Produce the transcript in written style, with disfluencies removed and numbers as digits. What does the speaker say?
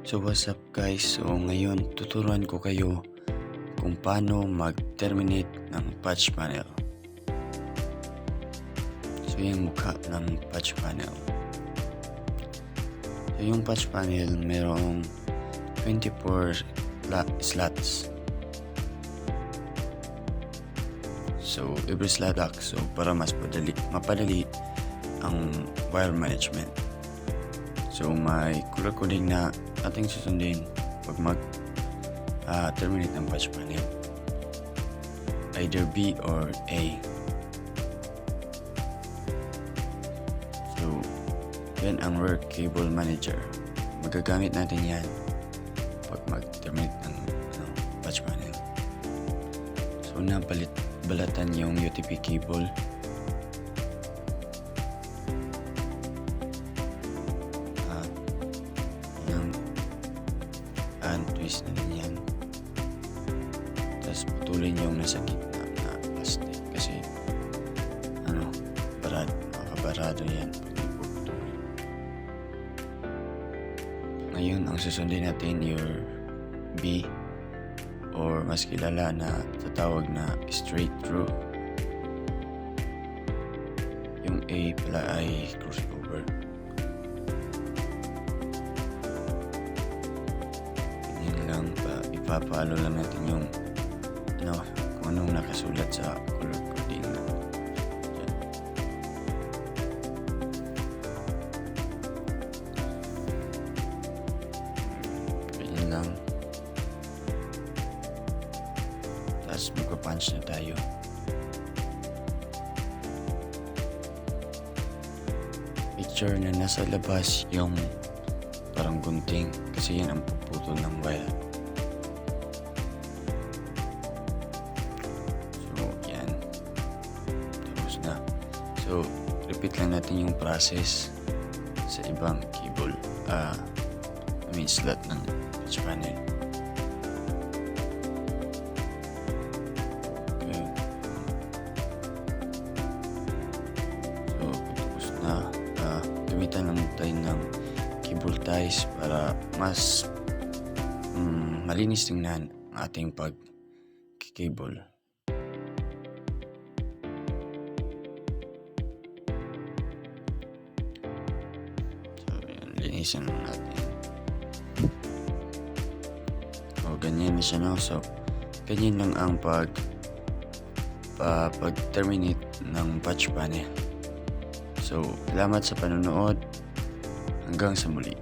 So what's up guys, so ngayon tuturuan ko kayo kung paano mag-terminate ng patch panel. So yung mukha ng patch panel. So yung patch panel merong 24 slots. So every slot lock, so para mas mapadali ang wire management. So may color coding na ating susundin pag mag-terminate ng patch panel. Either B or A. So, yan ang work cable manager. Magagamit natin yan pag mag-terminate ng patch panel. So, balatan yung UTP cable. Twist na din yan. Tapos putulin yung nasa gitna na plastic kasi makabarado yan pag ipuputulin. Ngayon ang susundin natin your B or mas kilala na tatawag na straight through. Yung A pala ay crossover. Ipapalo lang natin yung kung anong nakasulat sa color coding. Ganyan lang. Tapos magpa-punch na tayo. Make sure na nasa labas yung parang gunting kasi yan ang puputol ng wire. So, repeat lang natin yung process sa ibang cable, slot ng patch panel. Okay. So, tapos na, gamitan lang tayo ng cable ties para mas malinis tingnan ang ating pag-cable. Linisan lang natin. Ganyan na siya, no? So, ganyan lang ang pag-terminate ng patch panel. So, salamat sa panonood. Hanggang sa muli.